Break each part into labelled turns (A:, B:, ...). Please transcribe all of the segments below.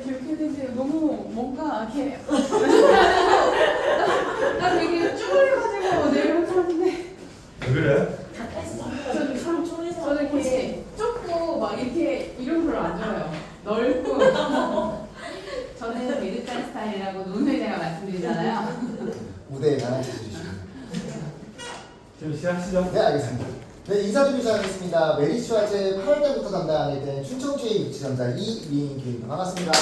A: 이렇게 했는데 너무 뭔가 이렇게 나 되게 쭈그려가지고 내려오는데
B: 왜 그래?
A: 저는 이렇게 좁고 막 이렇게 이런 걸로 안 좋아해요. 넓고 저는 미드칸 스타일이라고 노무현 제가 말씀드리잖아요.
C: 무대에 강한 체질이시죠.
B: 지금 시작하시죠.
C: 네, 알겠습니다. 네, 인사드리기 시작하겠습니다. 메리츠와제 8월달부터 담당하게 된 춘천주의 유치전자 이민규입니다. 반갑습니다.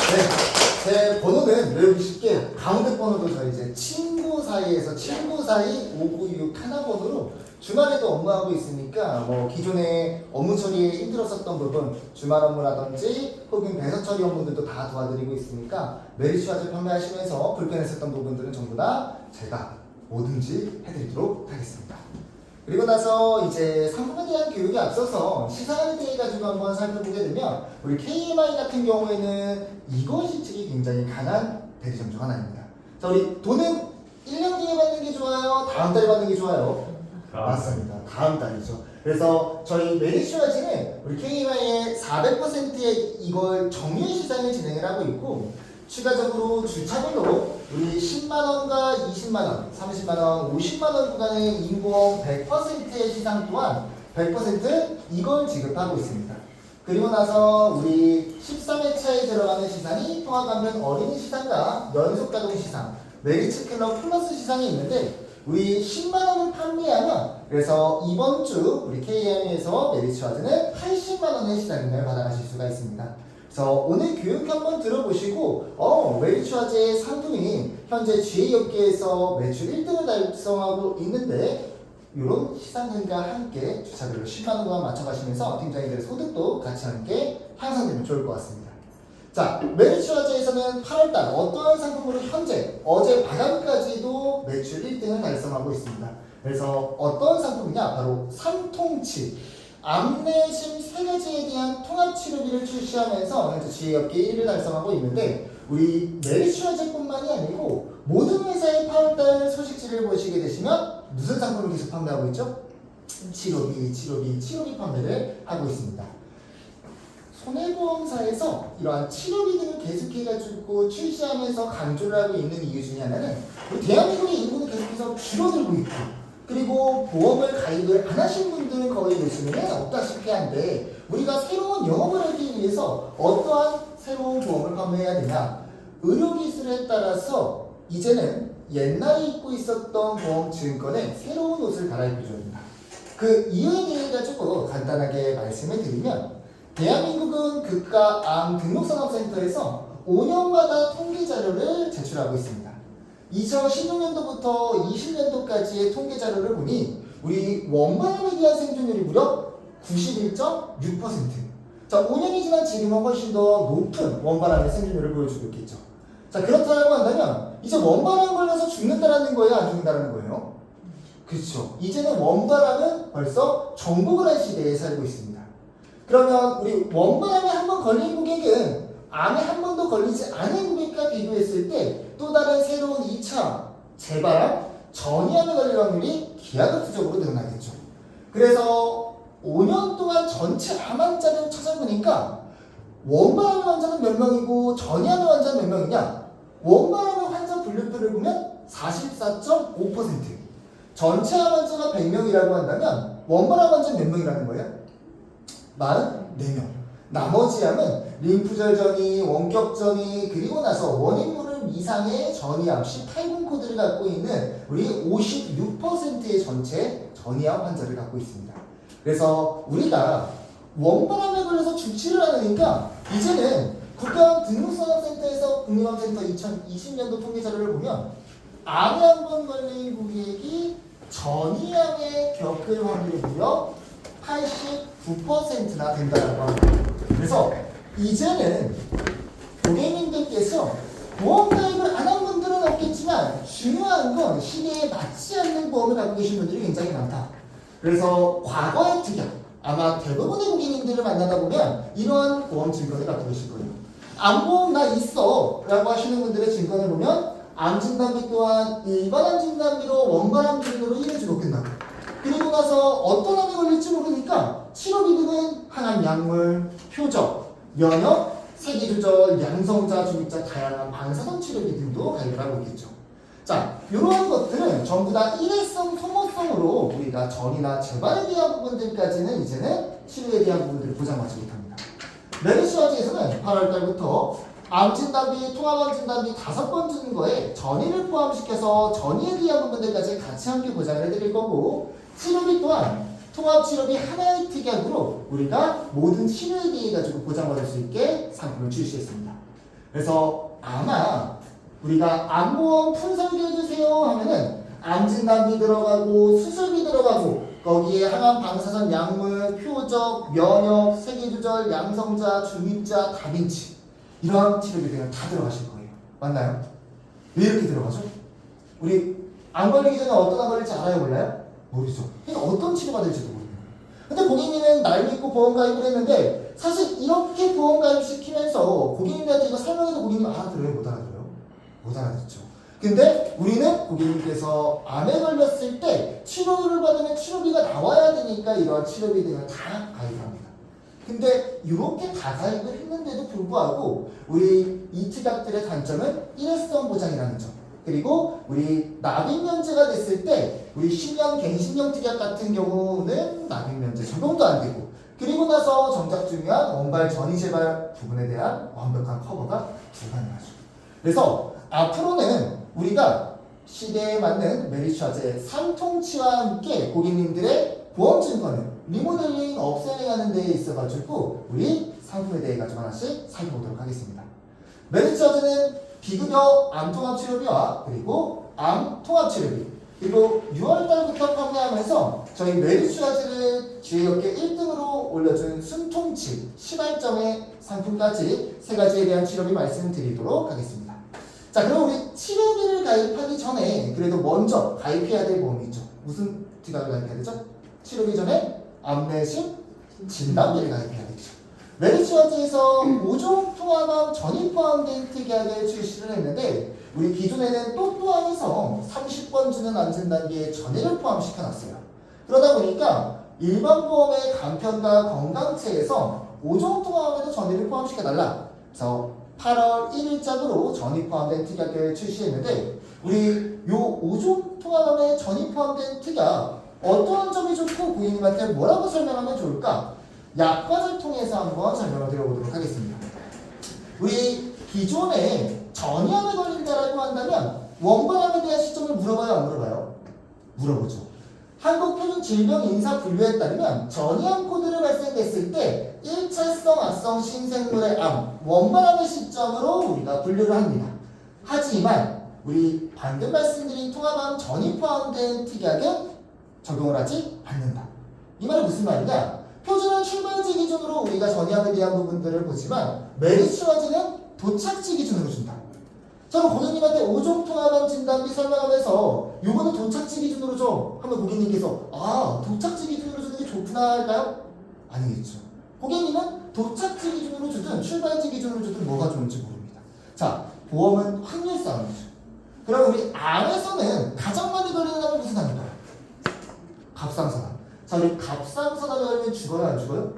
C: 네, 제 번호는 외우기 쉽게 가운데 번호도 저희 이제 친구 사이에서 친구 사이 596 하나 번호로 주말에도 업무하고 있으니까 뭐 기존에 업무 처리에 힘들었었던 부분 주말 업무라든지 혹은 배석 처리 업무들도 다 도와드리고 있으니까 메리츠와제 판매하시면서 불편했었던 부분들은 전부 다 제가 뭐든지 해드리도록 하겠습니다. 그리고 나서 이제 상품에 대한 교육에 앞서서 시사관에 대해 가지고 한번 살펴보게 되면 우리 KMI 같은 경우에는 이것이 측이 굉장히 강한 대리점 중 하나입니다. 자, 우리 돈은 1년 뒤에 받는 게 좋아요? 다음 달에 받는 게 좋아요? 맞습니다. 다음 달이죠. 그래서 저희 메리츠와지는 우리 KMI의 400%의 이걸 정유 시장을 진행을 하고 있고 추가적으로 주차별로 우리 10만원과 20만원, 30만원, 50만원 구간의 인보험 100%의 시상 또한 100% 이걸 지급하고 있습니다. 그리고 나서 우리 13회차에 들어가는 시상이 통합간편 어린이 시상과 연속가동 시상, 메리츠 클럽 플러스 시상이 있는데 우리 10만원을 판매하면 그래서 이번 주 우리 KM에서 메리츠와즈는 80만원의 시상금을 받아가실 수가 있습니다. 그래서 오늘 교육 한번 들어보시고 메리츠와즈의 상품이 현재 GA업계에서 매출 1등을 달성하고 있는데 이런 시상금과 함께 주차별로 10만원과 맞춰가시면서 팀장님들의 소득도 같이 함께 향상되면 좋을 것 같습니다. 자, 메리츠와즈에서는 8월달 어떠한 상품으로 현재 어제 마감까지도 매출 1등을 달성하고 있습니다. 그래서 어떤 상품이냐? 바로 3통치 암내심 3가지에 대한 통합치료비를 출시하면서 현재 GA업계 1위를 달성하고 있는데 우리 메리츠와즈뿐만이 아니고 모든 회사의 8월달 소식지를 보시게 되시면 무슨 상품을 계속 판매하고 있죠? 치료비 판매를 하고 있습니다. 손해보험사에서 이러한 치료비 등을 계속해가지고 출시하면서 강조를 하고 있는 이유 중에 하나는 우리 대한민국의 인구는 계속해서 줄어들고 있고 그리고 보험을 가입을 안 하신 분들은 거의 요즘에는 없다시피 한데 우리가 새로운 영업을 하기 위해서 어떠한 새로운 보험을 판매해야 되냐 의료기술에 따라서 이제는 옛날에 입고 있었던 보험증권에 새로운 옷을 갈아입혀줘야 된다. 그 이유에 대해 가지고 간단하게 말씀을 드리면 대한민국은 극가암 등록산업센터에서 5년마다 통계자료를 제출하고 있습니다. 2016년도부터 20년도까지의 통계자료를 보니 우리 원만암에 대한 생존율이 무려 91.6%. 자, 5년이 지난 지금은 훨씬 더 높은 원만암의 생존율을 보여주고 있겠죠. 자, 그렇다고 한다면 이제 원만암 걸려서 죽는다라는 거예요? 안 죽는다라는 거예요? 그렇죠. 이제는 원만암은 벌써 정복을 한 시대에 살고 있습니다. 그러면 우리 원만암에 한번 걸린 고객은 암에 한 번도 걸리지 않은 고객과 비교했을 때 또 다른 새로운 2차 재발암, 전이암에 걸릴 확률이 기하급수적으로 늘어나겠죠. 그래서 5년 동안 전체 암 환자를 찾아보니까 원만암 환자는 몇 명이고 전이암 환자는 몇 명이냐? 원만암 환자 분류표를 보면 44.5%. 전체 암 환자가 100명이라고 한다면 원만암 환자는 몇 명이라는 거예요? 44명. 나머지 암은 림프절 전이, 원격 전이, 그리고 나서 원인 모를 이상의 전이암 18분 코드를 갖고 있는 우리 56%의 전체 전이암 환자를 갖고 있습니다. 그래서 우리가 원만암에 걸려서 죽지를 않으니까 이제는 국가등록산업센터에서 국민암센터 2020년도 통계자료를 보면 암에 한 번 걸린 고객이 전이암에 겪을 확률이 무려 89%나 된다라고 합니다. 그래서 이제는 고객님들께서 보험 가입을 안 한 분들은 없겠지만 중요한 건 시대에 맞지 않는 보험을 갖고 계신 분들이 굉장히 많다. 그래서 과거의 특약 아마 대부분의 고객님들을 만나다 보면 이러한 보험 증권을 갖고 계실 거예요. 암보험 나 있어 라고 하시는 분들의 증권을 보면 암진단비 또한 일반 암진단비로 원만암 기준으로 1회주로 끝나고 그리고 나서 어떤 암에 걸릴지 모르니까 치료비 등은 항암 약물, 표적, 면역, 세기조절, 양성자, 중립자, 다양한 방사선 치료기 등도 가입을 하고 있겠죠. 자, 이러한 것들은 전부 다 일회성 소모성으로 우리가 전이나 재발에 대한 부분들까지는 이제는 치료에 대한 부분들을 보장받지 못합니다. 메르시아지에서는 8월달부터 암 진단비, 통합암 진단비 5번 주는 거에 전이를 포함시켜서 전이에 대한 부분들까지 같이 함께 보장을 해드릴 거고, 치료비 또한 통합치료비 하나의 특약으로 우리가 모든 치료에 대해 가지고 보장받을 수 있게 상품을 출시했습니다. 그래서 아마 우리가 암보험 풀설계해주세요 하면은 암진단비 들어가고 수술비 들어가고 거기에 항암 방사선 약물, 표적, 면역, 세계조절, 양성자, 중립자, 다빈치 이러한 치료비들은 다 들어가실 거예요. 맞나요? 왜 이렇게 들어가죠? 우리 암 걸리기 전에 어떤 암 걸릴지 알아요? 몰라요? 모르죠. 그러니까 어떤 치료 받을지도 모르는 거예요. 근데 고객님은 날 믿고 보험 가입을 했는데 사실 이렇게 보험 가입 시키면서 고객님한테 이거 설명해도 고객님 알아들어요? 못 알아들어요? 못 알아듣죠. 근데 우리는 고객님께서 암에 걸렸을 때 치료를 받으면 치료비가 나와야 되니까 이러한 치료비 등을 다 가입합니다. 근데 이렇게 다 가입을 했는데도 불구하고 우리 이 특약들의 단점은 일회성 보장이라는 점, 그리고 우리 납입면제가 됐을 때 우리 신형 갱신형 특약 같은 경우는 납입면제 적용도 안 되고, 그리고 나서 정작 중요한 원발 전이 재발 부분에 대한 완벽한 커버가 불가능하죠. 그래서 앞으로는 우리가 시대에 맞는 메리츠화재 삼통치와 함께 고객님들의 보험증권을 리모델링, 업셀링하는 데에 있어가지고 우리 상품에 대해 가지고 하나씩 살펴보도록 하겠습니다. 메리츠화재는 비급여 암통합치료비와 그리고 암통합치료비, 그리고 6월달부터 판매하면서 저희 메리츠화재를 주의롭게 1등으로 올려준 순통치 시발점의 상품까지 3가지에 대한 치료비 말씀드리도록 하겠습니다. 자, 그럼 우리 치료비를 가입하기 전에 그래도 먼저 가입해야 될 보험이 있죠. 무슨 특약을 가입해야 되죠? 치료비 전에 암내심 진단비를 가입해야겠죠. 메리츠화재에서 5종 통합암 전이 포함된 특약을 출시를 했는데 우리 기존에는 또또암에서 30번 주는 암 진단비에 전이를 포함시켜놨어요. 그러다 보니까 일반 보험의 간편과 건강체에서 5종 통합암에도 전이를 포함시켜달라. 그래서 8월 1일자로 전이 포함된 특약을 출시했는데 우리 요 5종 통합암에 전이 포함된 특약 어떤 점이 좋고 고객님한테 뭐라고 설명하면 좋을까? 약관을 통해서 한번 설명을 드려보도록 하겠습니다. 우리 기존에 전이암에 걸린다라고 한다면 원발암에 대한 시점을 물어봐요, 안 물어봐요? 물어보죠. 한국표준질병인사분류에 따르면 전이암 코드를 발생됐을 때 1차성 악성 신생물의 암, 원발암의 시점으로 우리가 분류를 합니다. 하지만 우리 방금 말씀드린 통합암 전이 포함된 특약은 적용을 하지 않는다. 이 말은 무슨 말이냐? 표준은 출발지 기준으로 우리가 전이암에 대한 부분들을 보지만 메리츠화재는 도착지 기준으로 준다. 저는 고객님한테 5종 통합암 진단비 설명하면서 요거는 도착지 기준으로 줘 하면 고객님께서 아 도착지 기준으로 주는 게 좋구나 할까요? 아니겠죠. 고객님은 도착지 기준으로 주든 출발지 기준으로 주든 뭐가 좋은지 모릅니다. 자, 보험은 확률 싸움이죠. 그럼 우리 암에서는 가장 많이 걸리는 암은 무슨 암일까요? 갑상선암. 자, 우리 갑상선암에 걸리면 죽어요, 안 죽어요?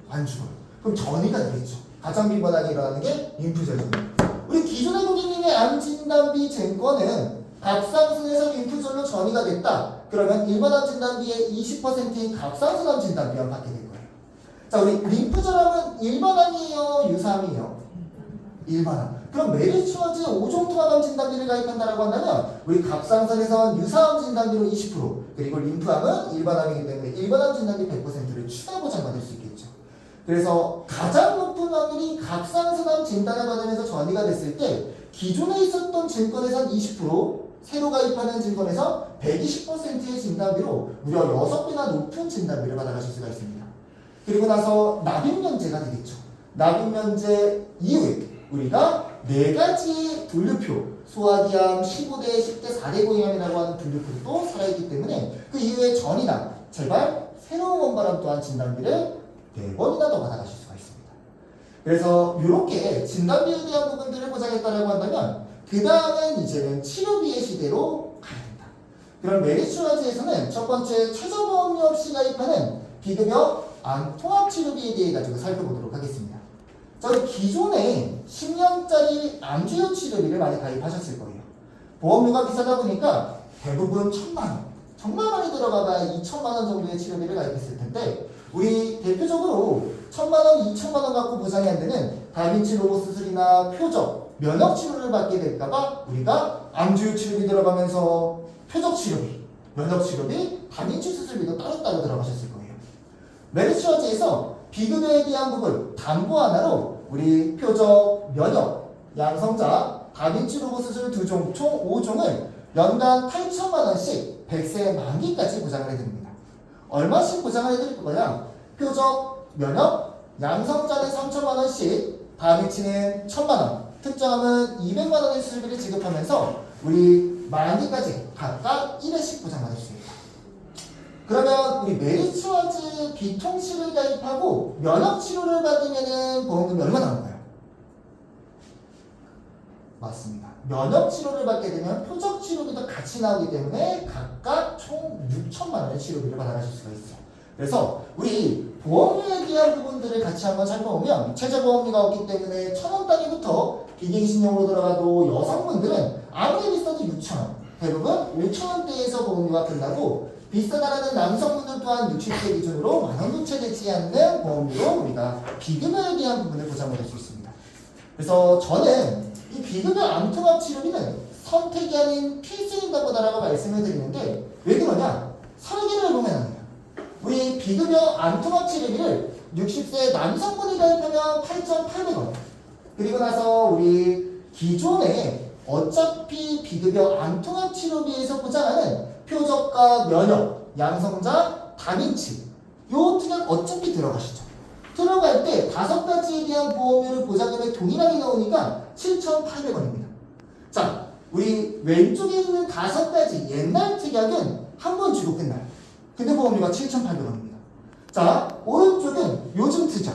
C: 안 죽어요. 그럼 전이가 되겠죠. 가장 빈번하게 일어나는 게 림프절전. 우리 기존의 고객님의 암 진단비 증권은 갑상선에서 림프절로 전이가 됐다. 그러면 일반 암 진단비의 20%인 갑상선암 진단비만 받게 될 거예요. 자, 우리 림프절암은 일반 암이에요, 유사암이에요? 일반 암. 그럼 메리츠화재 5종 통합암 진단비를 가입한다라고 한다면 우리 갑상선에선 유사암 진단비로 20%, 그리고 림프암은 일반암이기 때문에 일반암 진단비 100%를 추가 보장받을 수 있겠죠. 그래서 가장 높은 확률이 갑상선암 진단을 받으면서 전이가 됐을 때 기존에 있었던 증권에선 20%, 새로 가입하는 증권에서 120%의 진단비로 무려 6배나 높은 진단비를 받아가실 수가 있습니다. 그리고 나서 납입면제가 되겠죠. 납입면제 이후에 우리가 4가지의 분류표, 소화기암, 15대, 10대, 4대 고위암이라고 하는 분류표도 살아있기 때문에 그 이후에 전이나 재발, 새로운 원발암 또한 진단비를 4번이나 더 받아가실 수가 있습니다. 그래서 이렇게 진단비에 대한 부분들을 보장했다라고 한다면 그 다음은 이제는 치료비의 시대로 가야 된다. 그럼 메리츠화재에서는 첫 번째 최저보험료 없이 가입하는 비급여 암 통합치료비에 대해 가지고 살펴보도록 하겠습니다. 자, 기존에 10년짜리 암주요 치료비를 많이 가입하셨을 거예요. 보험료가 비싸다 보니까 대부분 1,000만 원, 정말 많이 들어가봐야 2,000만 원 정도의 치료비를 가입했을 텐데 우리 대표적으로 1,000만 원, 2,000만 원 갖고 보상이 안 되는 다빈치 로봇 수술이나 표적, 면역 치료를 받게 될까봐 우리가 암주요 치료비 들어가면서 표적 치료비, 면역 치료비, 다빈치 수술비도 따로따로 들어가셨을 거예요. 메리츠와제에서 비급여에 대한 부분 담보 하나로 우리 표적, 면역, 양성자, 다빈치 로봇 수술 2종, 총 5종을 연간 8천만 원씩 100세 만기까지 보장을 해드립니다. 얼마씩 보장을 해드릴 거냐? 표적, 면역, 양성자는 3천만 원씩, 다빈치는 1,000만 원, 특정하면 200만 원의 수술비를 지급하면서 우리 만기까지 각각 1회씩 보장받을 수 있다. 그러면 우리 메리츠와즈 비통치료를 가입하고 면역치료를 받으면 보험금이 얼마 나올까요? 맞습니다. 면역치료를 받게 되면 표적치료비도 같이 나오기 때문에 각각 총 6천만 원의 치료비를 받아가실 수가 있어요. 그래서 우리 보험료에 대한 부분들을 같이 한번 살펴보면 최저보험료가 없기 때문에 1,000원 단위부터 비갱신용으로 들어가도 여성분들은 아무리 비싸도 6,000원, 대부분 5,000원대에서 보험료가 끝나고 비싸다라는 남성분들 또한 60세 기준으로 만원 도체되지 않는 보험료로 우리가 비급여에 대한 부분을 보장받을 수 있습니다. 그래서 저는 이 비급여 암통합 치료비는 선택이 아닌 필수인가 보다라고 말씀을 드리는데 왜 그러냐? 설계를 보면 합니다. 우리 비급여 암통합 치료비를 60세 남성분이 가입하면 8,800원. 그리고 나서 우리 기존에 어차피 비급여 암통합 치료비에서 보장하는 표적과 면역, 양성자, 다빈치 요 투약 어차피 들어가시죠. 들어갈 때 5가지에 대한 보험료를 보장금액 동일하게 나오니까 7,800원입니다. 자, 우리 왼쪽에 있는 5가지 옛날 특약은 한 번 주고 끝나요. 근데 보험료가 7,800원입니다. 자, 오른쪽은 요즘 투자.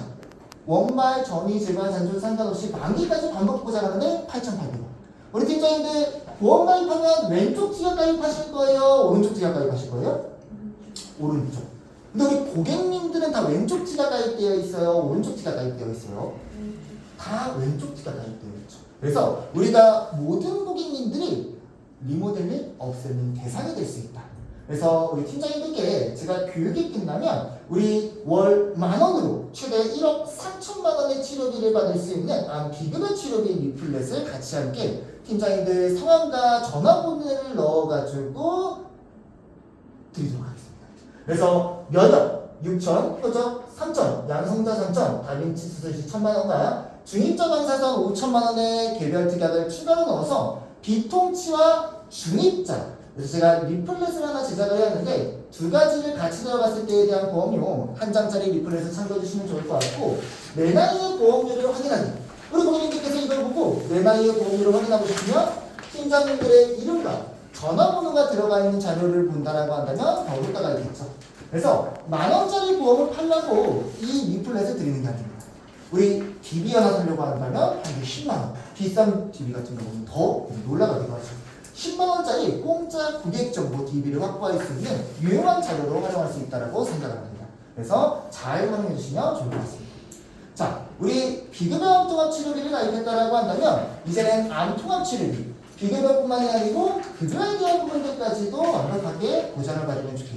C: 원말, 전이, 재발, 잔존 상관없이 만기까지 반복 보장하는데 8,800원. 우리 팀장님들 보험 가입하면 왼쪽 투약 가입하실 거예요? 오른쪽 투약 가입하실 거예요? 오른쪽. 근데 우리 고객님들은 다 왼쪽 투약 가입되어 있어요? 오른쪽 투약 가입되어 있어요? 다 왼쪽 투약 가입되어 있죠. 그래서 우리가 모든 고객님들이 리모델 및 업셀링 대상이 될 수 있다. 그래서 우리 팀장님들께 제가 교육이 끝나면 우리 월 10,000원으로 최대 1억 3천만 원의 치료비를 받을 수 있는 비급여 치료비 리플렛을 같이 함께 팀장님들 성함과 전화번호를 넣어가지고 드리도록 하겠습니다. 그래서 면역 6천, 표적 3천, 양성자 3천, 다빈치 수술시 1,000만 원과 중입적 방사선 5천만 원의 개별 특약을 추가로 넣어서 비통치와 중입자 그래서 제가 리플렛을 하나 제작을 해왔는데 2가지를 같이 들어갔을 때에 대한 보험료 한 장짜리 리플렛을 참고해 주시면 좋을 것 같고 내 나이의 보험료를 확인하기 우리 고객님께서 이걸 보고 내 나이의 보험료를 확인하고 싶으면 팀장님들의 이름과 전화번호가 들어가 있는 자료를 본다라고 한다면 더 효과가 있겠죠. 그래서 10,000원짜리 보험을 팔려고 이 리플렛을 드리는 게 아닙니다. 우리 DB 하나 사려고 한다면 한 개 10만원 비싼 DB 같은 경우는 더 놀라가기도 하죠. 10만원짜리 공짜 고객 정보 DB를 확보할 수 있는 유용한 자료로 활용할 수 있다고 생각을 합니다. 그래서 잘 활용해 주시면 좋을 것 같습니다. 자, 우리 비급여 암통합 치료비를 가입했다라고 한다면 이제는 암통합 치료비, 비급여뿐만이 아니고 급여에 대한 부분들까지도 완벽하게 보장을 받으면 좋겠죠.